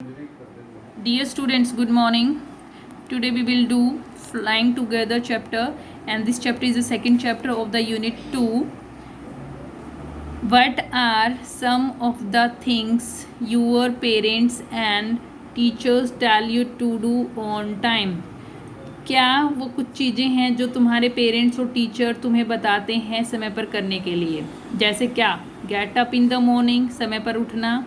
Dear students, good morning. Today we will do Flying Together chapter, and this chapter is the second chapter of the unit 2. What are some of the things your parents and teachers tell you to do on time? क्या वो कुछ चीज़ें हैं जो तुम्हारे parents और teacher तुम्हें बताते हैं समय पर करने के लिए? जैसे क्या? Get up in the morning, समय पर उठना,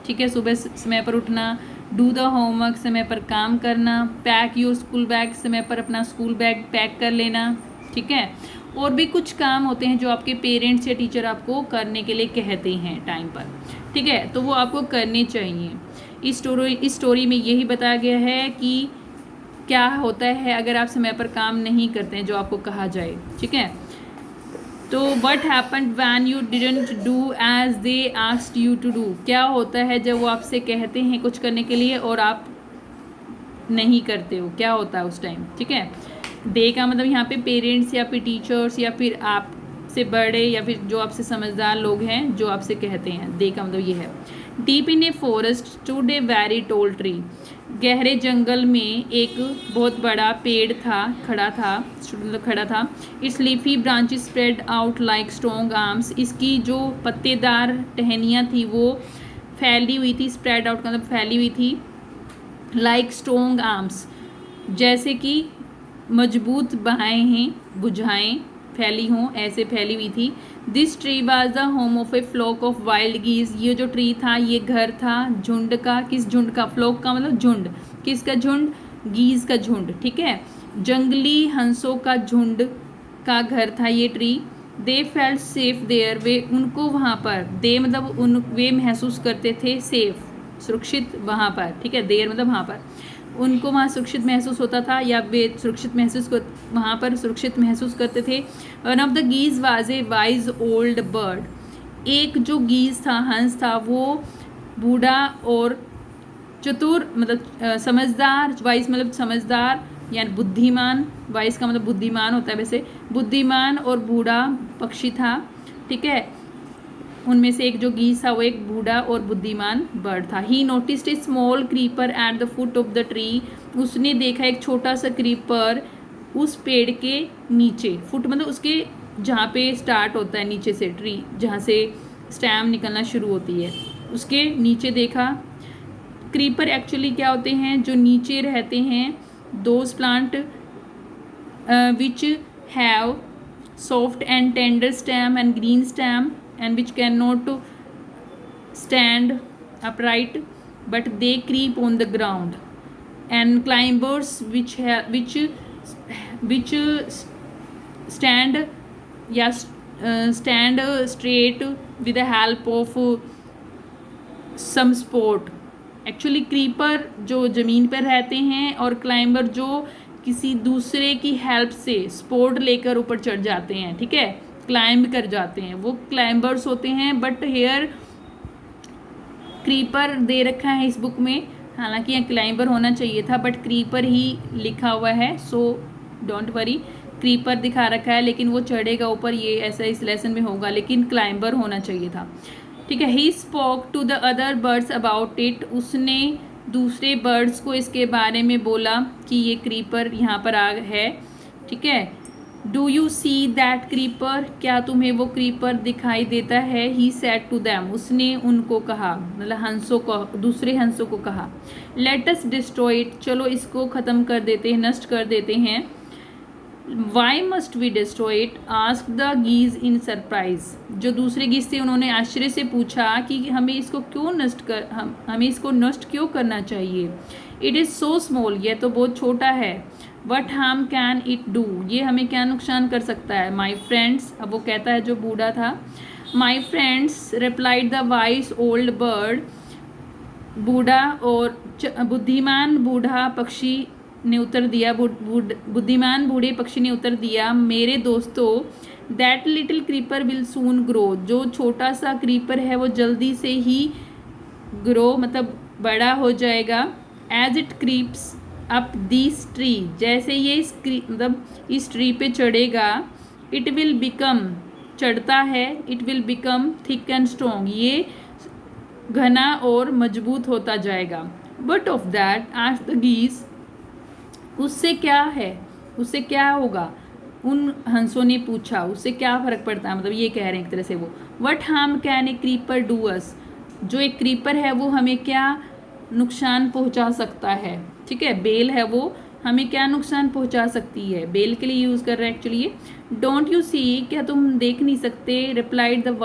ठीक है, सुबह समय पर उठना, डू द होमवर्क, समय पर काम करना, पैक योर स्कूल बैग, समय पर अपना स्कूल बैग पैक कर लेना, ठीक है। और भी कुछ काम होते हैं जो आपके पेरेंट्स या टीचर आपको करने के लिए कहते हैं टाइम पर, ठीक है, तो वो आपको करने चाहिए। इस स्टोरी में यही बताया गया है कि क्या होता है अगर आप समय पर काम नहीं करते हैं जो आपको कहा जाए, ठीक है। तो what happened when you didn't do as they asked you to do, क्या होता है जब वो आपसे कहते हैं कुछ करने के लिए और आप नहीं करते हो, क्या होता है उस टाइम, ठीक है। दे का मतलब यहाँ पे पेरेंट्स या फिर टीचर्स या फिर आपसे बड़े या फिर जो आपसे समझदार लोग हैं जो आपसे कहते हैं। दे का मतलब ये है। Deep in a forest stood a very tall tree, गहरे जंगल में एक बहुत बड़ा पेड़ था, खड़ा था। It's leafy branches spread out like strong arms, इसकी जो पत्तेदार टहनियाँ थी वो फैली हुई थी, स्प्रेड आउट मतलब फैली हुई थी, लाइक स्ट्रॉन्ग आर्म्स जैसे कि मजबूत बाहें हैं, भुजाएं फैली हों, ऐसे फैली हुई थी। This tree was the home of a flock of wild geese, ये जो ट्री था ये घर था झुंड का। किस झुंड का? फ्लॉक का मतलब झुंड। किसका झुंड? गीज का झुंड, ठीक है, जंगली हंसों का झुंड का घर था ये tree. They felt safe there, वे उनको वहाँ पर, दे मतलब वे महसूस करते थे सेफ, सुरक्षित वहाँ पर, ठीक है, देयर मतलब वहाँ पर, उनको वहाँ सुरक्षित महसूस होता था या वे सुरक्षित वहाँ पर सुरक्षित महसूस करते थे। One of the गीज was a wise old bird, एक जो गीज था, हंस था, वो बूढ़ा और चतुर मतलब समझदार, वाइज मतलब समझदार यानी बुद्धिमान, वाइज का मतलब बुद्धिमान होता है वैसे, बुद्धिमान और बूढ़ा पक्षी था, ठीक है। उनमें से एक जो गीस था वो एक बूढ़ा और बुद्धिमान बर्ड था। ही noticed A small creeper at the foot of the tree, उसने देखा एक छोटा सा क्रीपर उस पेड़ के नीचे, फुट मतलब उसके जहाँ पे स्टार्ट होता है नीचे से, ट्री जहाँ से स्टेम निकलना शुरू होती है उसके नीचे देखा। क्रीपर एक्चुअली क्या होते हैं? जो नीचे रहते हैं, those plant which have soft and tender stem and green stem and which cannot stand upright but they creep on the ground, and climbers which stand stand straight with the help of some support। Actually creeper जो ज़मीन पर रहते हैं और climber जो किसी दूसरे की हेल्प से सपोर्ट लेकर ऊपर चढ़ जाते हैं, ठीक है, क्लाइंब कर जाते हैं, वो क्लाइंबर्स होते हैं। बट हेयर क्रीपर दे रखा है इस बुक में, हालांकि यहाँ क्लाइंबर होना चाहिए था बट क्रीपर ही लिखा हुआ है, सो डोंट वरी, क्रीपर दिखा रखा है लेकिन वो चढ़ेगा ऊपर, ये ऐसा इस लेसन में होगा, लेकिन क्लाइंबर होना चाहिए था, ठीक है। He spoke to the other birds about it, उसने दूसरे बर्ड्स को इसके बारे में बोला कि ये क्रीपर यहाँ पर आ है, ठीक है। Do you see that creeper, क्या तुम्हें वो क्रीपर दिखाई देता है? ही सेड टू दैम, उसने उनको कहा, मतलब हंसों को, दूसरे हंसों को कहा। लेट अस डिस्ट्रॉय इट, चलो इसको ख़त्म कर देते हैं, नष्ट कर देते हैं। Why must we destroy it ask the geese in surprise, जो दूसरे गीज थे उन्होंने आश्चर्य से पूछा कि हमें इसको क्यों हमें इसको नष्ट क्यों करना चाहिए। इट इज़ सो स्मॉल, यह तो बहुत छोटा है। What harm can it do, ये हमें क्या नुकसान कर सकता है। माई फ्रेंड्स, अब वो कहता है जो बूढ़ा था, my friends replied the wise old bird, बूढ़ा और बुद्धिमान बूढ़ा पक्षी ने उत्तर दिया, बुद्धिमान बूढ़े पक्षी ने उत्तर दिया, मेरे दोस्तों, that little creeper will soon grow, जो छोटा सा क्रीपर है वो जल्दी से ही ग्रो मतलब बड़ा हो जाएगा। As it creeps up this tree, जैसे ये इस ट्री पे चढ़ेगा, इट विल बिकम, चढ़ता है, it will become thick and strong, ये घना और मजबूत होता जाएगा। बट ऑफ दैट आज द गीज, उससे क्या है, उससे क्या होगा, उन हंसों ने पूछा, उससे क्या फ़र्क पड़ता है, मतलब ये कह रहे हैं एक तरह से वो, what harm can a creeper do us, जो एक क्रीपर है वो हमें क्या नुकसान पहुंचा सकता है। ठीक है, बेल है वो हमें क्या नुकसान पहुंचा सकती है, बेल के लिए यूज़ कर रहे हैं एक्चुअली ये। डोंट यू सी, क्या तुम देख नहीं सकते, रिप्लाइड द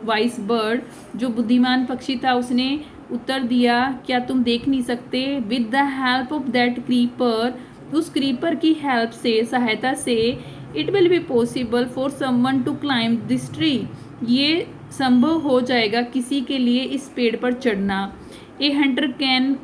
वाइस बर्ड, जो बुद्धिमान पक्षी था उसने उत्तर दिया, क्या तुम देख नहीं सकते, with the help of that creeper, उस क्रीपर की हेल्प से, सहायता से, it will be possible for someone to climb this tree, ये संभव हो जाएगा किसी के लिए इस पेड़ पर चढ़ना। ए Hunter can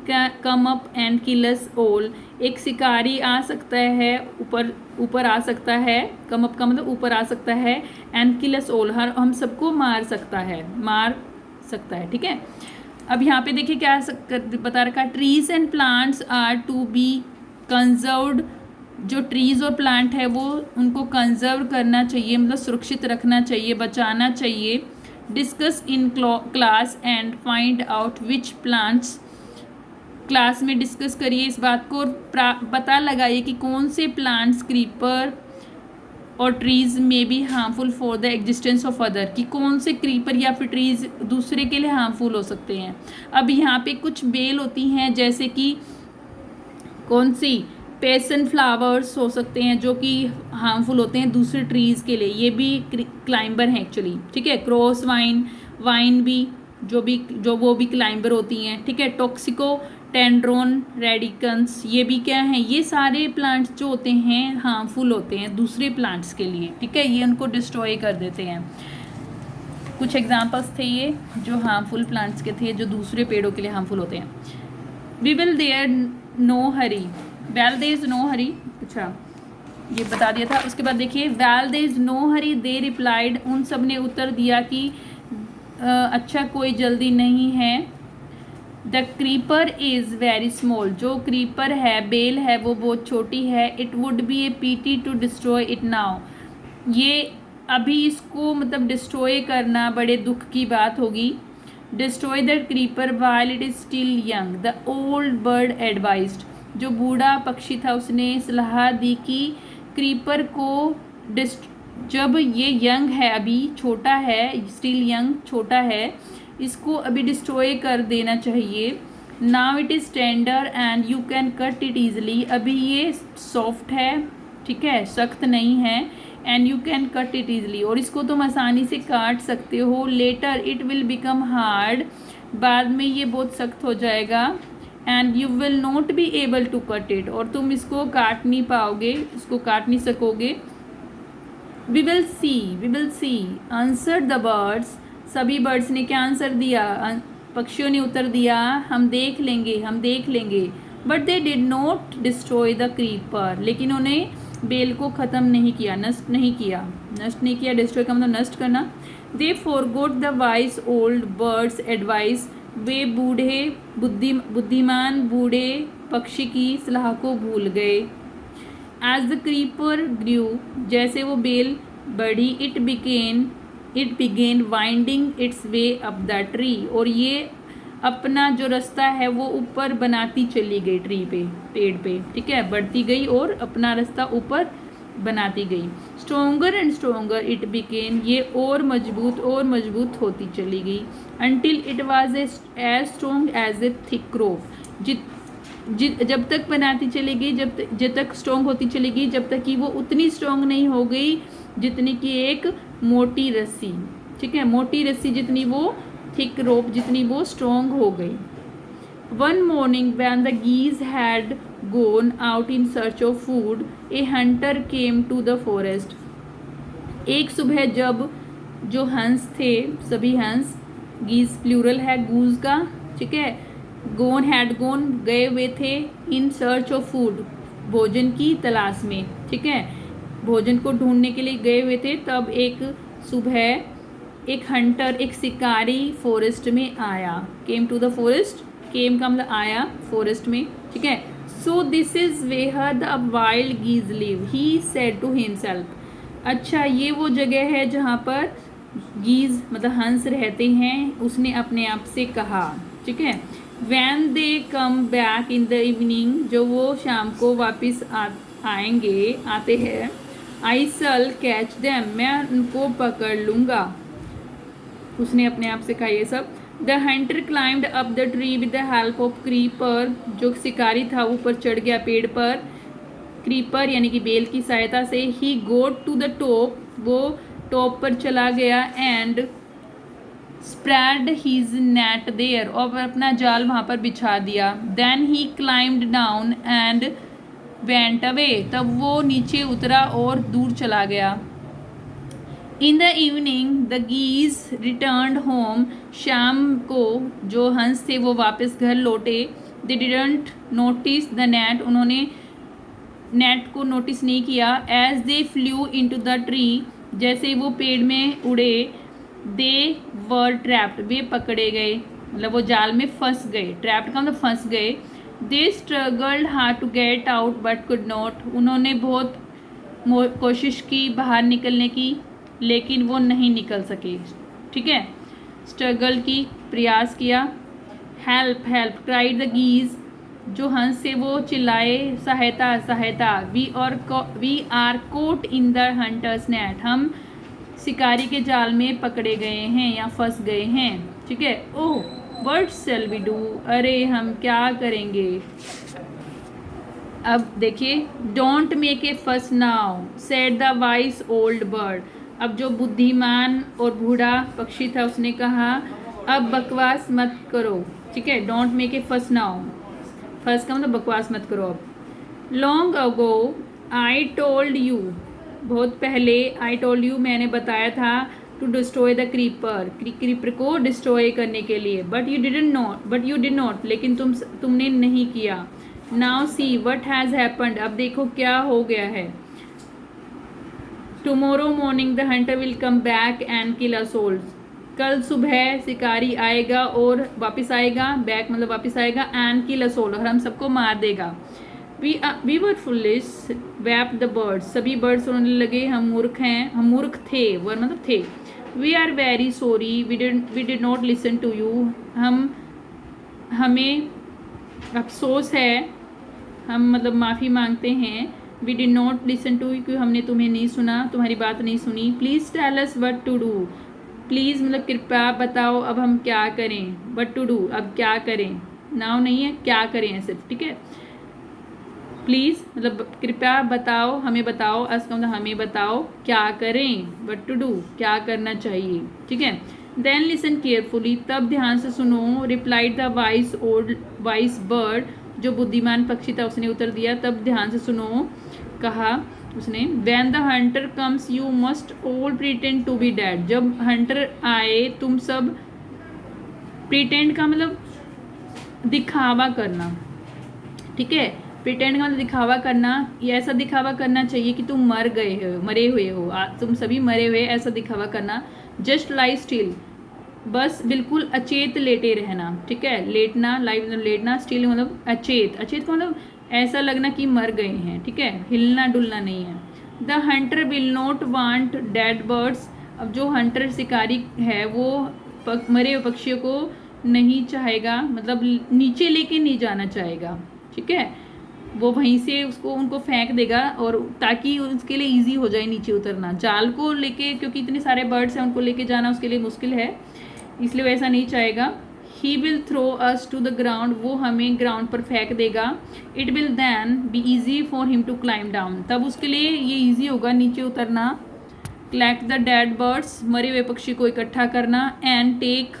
come up and kill us all, एक शिकारी आ सकता है, ऊपर ऊपर आ सकता है, कम अप का मतलब ऊपर आ सकता है, एंड किल अस ऑल, हर हम सबको मार सकता है। ठीक है, अब यहाँ पे देखिए क्या बता रखा है, trees and plants are to be conserved, जो ट्रीज और प्लांट है वो उनको कंजर्व करना चाहिए, मतलब सुरक्षित रखना चाहिए, बचाना चाहिए। Discuss in class and find out which plants, class में डिस्कस करिए इस बात को और पता लगाइए कि कौन से प्लांट्स क्रीपर और ट्रीज़ में be harmful for the existence of other, कि कौन से क्रीपर या फिर ट्रीज़ दूसरे के लिए हार्मफुल हो सकते हैं। अब यहाँ पे कुछ बेल होती हैं, जैसे कि कौन सी, पैसन फ्लावर्स हो सकते हैं जो कि हार्मफुल होते हैं दूसरे ट्रीज़ के लिए, ये भी क्लाइंबर हैं एक्चुअली। ठीक है, क्रॉस वाइन भी, जो वो भी क्लाइंबर होती हैं। ठीक है, टॉक्सिको टेंड्रोन रेडिकन्स, ये भी क्या हैं, ये सारे प्लांट्स जो होते हैं हार्मफुल होते हैं दूसरे प्लांट्स के लिए। ठीक है, ये उनको डिस्ट्रॉय कर देते हैं। कुछ एग्जांपल्स थे ये जो हार्मफुल प्लांट्स के थे, जो दूसरे पेड़ों के लिए हार्मफुल होते हैं। We will there no hurry, well there is no hurry, अच्छा ये बता दिया था। उसके बाद देखिए, well there is no hurry they replied, उन सब ने उत्तर दिया कि अच्छा कोई जल्दी नहीं है। The creeper is very small, जो क्रीपर है, बेल है, वो बहुत छोटी है। It would be a pity to destroy it now, ये अभी इसको मतलब डिस्ट्रॉय करना बड़े दुख की बात होगी। Destroy the creeper while it is still young, the old bird advised, जो बूढ़ा पक्षी था उसने सलाह दी कि क्रीपर को जब ये यंग है, अभी छोटा है, स्टिल यंग छोटा है, इसको अभी डिस्ट्रॉय कर देना चाहिए। Now it is tender and you can cut it easily, अभी ये सॉफ्ट है, ठीक है, सख्त नहीं है, and you can cut it easily, और इसको तुम आसानी से काट सकते हो। Later it will become hard, बाद में ये बहुत सख्त हो जाएगा। And you will not be able to cut it, और तुम इसको काट नहीं पाओगे, इसको काट नहीं सकोगे। We will see answer the birds, सभी बर्ड्स ने क्या आंसर दिया, पक्षियों ने उत्तर दिया, हम देख लेंगे। But they did not destroy the creeper, लेकिन उन्हें बेल को ख़त्म नहीं किया, नष्ट नहीं किया। डिस्ट्रॉय का मतलब नष्ट करना। They forgot the wise old bird's advice, वे बुद्धिमान बूढ़े पक्षी की सलाह को भूल गए। एज द क्रीपर ग्रू, जैसे वो बेल बढ़ी, it began winding it's way up the tree, और ये अपना जो रास्ता है वो ऊपर बनाती चली गई पेड़ पे। ठीक है, बढ़ती गई और अपना रास्ता ऊपर बनाती गई। Stronger and stronger it became, ये और मजबूत होती चली गई। Until it was as strong as a thick rope, जब तक बनाती चली गई, जब तक स्ट्रोंग होती चली गई, जब तक कि वो उतनी स्ट्रोंग नहीं हो गई जितनी कि एक मोटी रस्सी। ठीक है, मोटी रस्सी जितनी वो, थिक रोप जितनी वो स्ट्रोंग हो गई। One morning when the geese had gone out in search of food, a hunter came to the forest, एक सुबह जब जो हंस थे, सभी हंस, गीज प्लूरल है गूज का, ठीक है, हैड गोन गए हुए थे, इन सर्च ऑफ फूड भोजन की तलाश में। ठीक है, भोजन को ढूंढने के लिए गए हुए थे। तब एक सुबह एक हंटर, एक शिकारी फॉरेस्ट में आया। Came to the forest, came का मतलब आया, फॉरेस्ट में। ठीक है, so this is where the wild geese live, he said to himself, अच्छा ये वो जगह है जहाँ पर गीज मतलब हंस रहते हैं, उसने अपने आप से कहा। ठीक है, when they come back in the evening, जो वो शाम को वापस आते हैं, आई सल कैच देम, मैं उनको पकड़ लूँगा। उसने अपने आप से कहा ये सब। The Hunter climbed up the tree with the help of creeper, जो शिकारी था ऊपर चढ़ गया पेड़ पर क्रीपर यानी कि बेल की सहायता से। He got to the top, वो टॉप पर चला गया। And spread his net there, और अपना जाल वहाँ पर बिछा दिया। Then he climbed down and went away, तब वो नीचे उतरा और दूर चला गया। In the evening the geese return home, शाम को जो हंस थे वो वापस घर लौटे। They didn't notice the net, उन्होंने नेट को नोटिस नहीं किया। As they flu into the tree, जैसे वो पेड़ में उड़े। दे वर ट्रैप्ड, वे पकड़े गए, मतलब वो जाल में फंस गए। ट्रैप्ड का मतलब फंस गए। They struggled hard to get out but could not, उन्होंने बहुत कोशिश की बाहर निकलने की, लेकिन वो नहीं निकल सके। ठीक है, स्ट्रगल की, प्रयास किया। Help help cried the geese, जो हंस से वो चिल्लाए, सहायता सहायता। We are caught in the hunter's net, हम शिकारी के जाल में पकड़े गए हैं या फंस गए हैं। ठीक है। Oh what shall we do, अरे हम क्या करेंगे। अब देखिए, डोंट मेक ए फस now said the vice old bird, अब जो बुद्धिमान और बूढ़ा पक्षी था उसने कहा अब बकवास मत करो। ठीक है, डोंट मेक ए फस नाउ, फस का मतलब बकवास मत करो। अब long ago I told you, बहुत पहले, आई टोल्ड यू मैंने बताया था, to destroy the creeper, creeper को डिस्ट्रॉय करने के लिए। बट यू डिड नॉट, लेकिन तुमने नहीं किया। Now see what has happened, अब देखो क्या हो गया है। Tomorrow morning the Hunter will come back and kill us all, कल सुबह शिकारी आएगा और वापस आएगा, बैक मतलब वापस आएगा, एंड किल अस ऑल, और हम सबको मार देगा। We were foolish wept the birds, सभी बर्ड्स रोने लगे, हम मूर्ख हैं, हम मूर्ख थे, वर मतलब थे। We are very sorry we did not listen to you, हमें अफसोस है, हम मतलब माफ़ी मांगते हैं। We did not listen to, क्योंकि हमने तुम्हें नहीं सुना, तुम्हारी बात नहीं सुनी। Please tell us what to do, please मतलब कृपया बताओ अब हम क्या करें। व्हाट टू डू, अब क्या करें, नाउ नहीं है, क्या करें सिर्फ। ठीक है, प्लीज़ मतलब कृपया बताओ, हमें बताओ, अस का मतलब हमें बताओ क्या करें। व्हाट टू डू, क्या करना चाहिए। ठीक है, देन लिसन केयरफुली, तब ध्यान से सुनो। रिप्लाइड द वाइस बर्ड, जो बुद्धिमान पक्षी था उसने उत्तर दिया, तब ध्यान से सुनो, कहा उसने। When the hunter comes you must all pretend to be dead, जब हंटर आए तुम सब, प्रिटेंड का मतलब दिखावा करना। ठीक है, प्रिटेंड का मतलब दिखावा करना, ये ऐसा दिखावा करना चाहिए कि तुम मरे हुए हो, तुम सभी मरे हुए, ऐसा दिखावा करना। जस्ट लाई स्टिल, बस बिल्कुल अचेत लेटे रहना। ठीक है, लेटना, लाइव मतलब लेटना, स्टिल मतलब अचेत, अचेत का मतलब ऐसा लगना कि मर गए हैं। ठीक है, हिलना डुलना नहीं है। The Hunter will not want dead birds, अब जो हंटर शिकारी है वो मरे हुए पक्षियों को नहीं चाहेगा, मतलब नीचे लेके नहीं जाना चाहेगा। ठीक है, वो वहीं से उनको फेंक देगा, और ताकि उसके लिए इजी हो जाए नीचे उतरना। जाल को लेके, क्योंकि इतने सारे बर्ड्स हैं, उनको लेके जाना उसके लिए मुश्किल है, इसलिए वो ऐसा नहीं चाहेगा। He will throw us to the ground, वो हमें ग्राउंड पर फेंक देगा। It will then be easy for him to climb down, तब उसके लिए ये ईजी होगा नीचे उतरना। कलेक्ट द डेड बर्ड्स, मरे हुए पक्षी को इकट्ठा करना। एंड टेक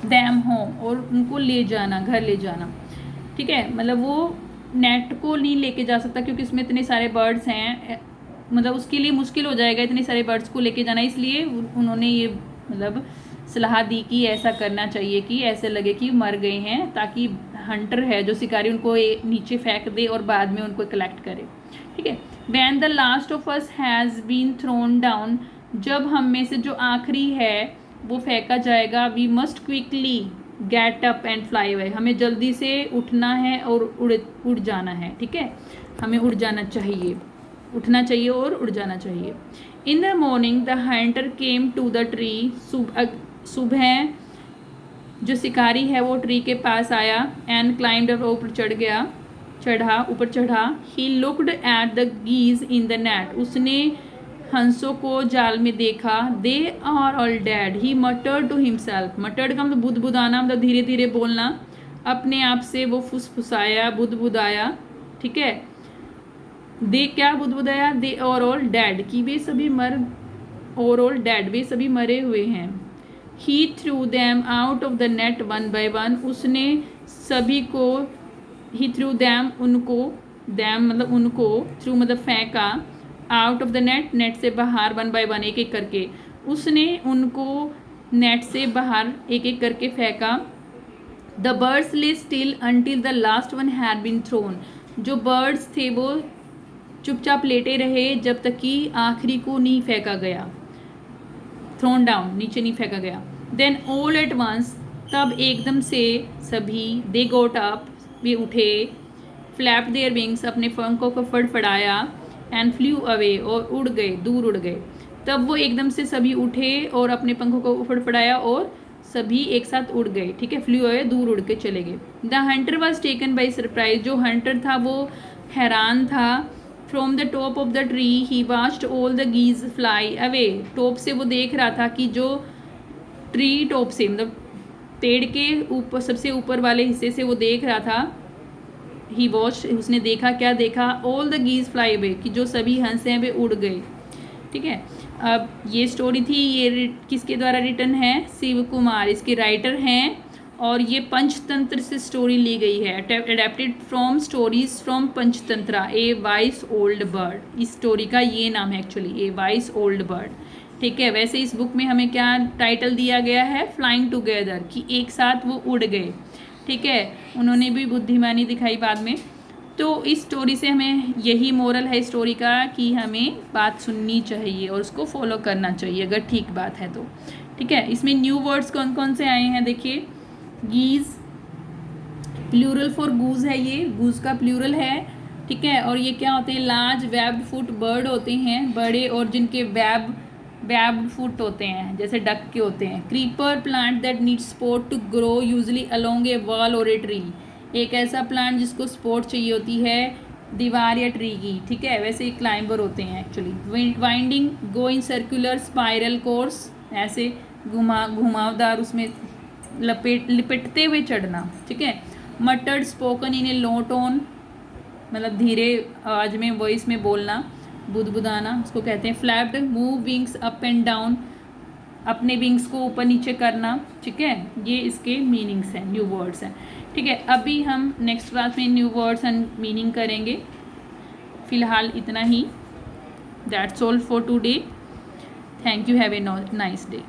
दैम होम, और उनको ले जाना, घर ले जाना। ठीक है, मतलब वो नेट को नहीं लेके जा सकता क्योंकि इसमें इतने सारे बर्ड्स हैं, मतलब उसके लिए मुश्किल हो जाएगा इतने सारे बर्ड्स को लेके जाना, इसलिए उन्होंने ये मतलब सलाह दी कि ऐसा करना चाहिए कि ऐसे लगे कि मर गए हैं, ताकि हंटर है जो शिकारी उनको नीचे फेंक दे और बाद में उनको कलेक्ट करे। ठीक है, when the last of us has been thrown down, जब हम में से जो आखिरी है वो फेंका जाएगा। We must quickly get up and fly away, हमें जल्दी से उठना है और उड़ जाना है। ठीक है, हमें उड़ जाना चाहिए, उठना चाहिए और उड़ जाना चाहिए। In the morning the hunter came to the tree, सुबह जो शिकारी है वो ट्री के पास आया एंड क्लाइंब ऊपर ऊपर चढ़ा। He looked at the geese in the net, उसने हंसों को जाल में देखा। They are all dead, he muttered to himself, muttered का मतलब बुदबुदाना, मतलब धीरे धीरे बोलना, अपने आप से वो फुसफुसाया, बुदबुदाया, ठीक है। दे क्या बुदबुदाया, दे आर ऑल डेड, कि वे सभी और ऑल डेड, वे सभी मरे हुए हैं। He threw them out of the net one by one, उसने सभी को, ही थ्रू दैम उनको, दैम मतलब उनको, थ्रू मतलब फेंका, out of the net, net से बाहर, वन बाय वन एक एक करके, उसने उनको नेट से बाहर एक एक करके फेंका। The birds lay still until the last one had been thrown, जो बर्ड्स थे वो चुपचाप लेटे रहे जब तक कि आखिरी को नहीं फेंका गया, थ्रोन डाउन, नीचे नहीं फेंका गया। देन ऑल एट वंस, तब एकदम से सभी, दे गोट अप, वे उठे, फ्लैप देयर विंग्स, अपने पंखों को फड़फड़ाया, एंड फ्लू अवे, और उड़ गए, दूर उड़ गए। तब वो एकदम से सभी उठे और अपने पंखों को फड़फड़ाया और सभी एक साथ उड़ गए, ठीक है, फ्लू अवे, दूर उड़ के चले गए। The hunter was taken by surprise, जो हंटर था वो हैरान था। From the top of the tree he watched all the geese fly away, top से वो देख रहा था कि जो ट्री टॉप से मतलब पेड़ के ऊपर सबसे ऊपर वाले हिस्से से वो देख रहा था। ही वॉच, उसने देखा, क्या देखा, all the geese fly away, कि जो सभी हंस हैं वे उड़ गए, ठीक है। अब ये स्टोरी थी, ये किसके द्वारा रिटन है, शिव कुमार इसके राइटर हैं, और ये पंचतंत्र से स्टोरी ली गई है, adapted from stories from Panchatantra, A vice old bird, इस स्टोरी का ये नाम है एक्चुअली, ए वाइस ओल्ड बर्ड, ठीक है। वैसे इस बुक में हमें क्या टाइटल दिया गया है, फ्लाइंग टुगेदर, कि एक साथ वो उड़ गए, ठीक है। उन्होंने भी बुद्धिमानी दिखाई बाद में। तो इस स्टोरी से हमें यही मोरल है स्टोरी का कि हमें बात सुननी चाहिए और उसको फॉलो करना चाहिए अगर ठीक बात है तो, ठीक है। इसमें न्यू वर्ड्स कौन कौन से आए हैं देखिए, गीज, प्लूरल फॉर गूज है, ये गूज का प्लूरल है, ठीक है। और ये क्या होते हैं, लार्ज वेब्ड फुट बर्ड होते हैं, बड़े और जिनके वेब्ड फुट होते हैं, जैसे डक के होते हैं। Creeper, plant that need support to grow usually along a wall और ए ट्री, एक ऐसा प्लांट जिसको सपोर्ट चाहिए होती है दीवार या ट्री की, ठीक है। वैसे ही क्लाइंबर होते हैं actually. Winding, go in circular spiral course, ऐसे घुमावदार उसमें लिपटते हुए चढ़ना, ठीक है। मटर्ड, spoken in A low tone, मतलब धीरे आवाज में, वॉइस में बोलना, बुदबुदाना उसको कहते हैं। Flapped, move wings up and down, अपने विंग्स को ऊपर नीचे करना, ठीक है। ये इसके मीनिंग्स हैं, न्यू वर्ड्स हैं, ठीक है। अभी हम नेक्स्ट क्लास में न्यू वर्ड्स एंड मीनिंग करेंगे, फिलहाल इतना ही। That's all for today, thank you, have a nice day.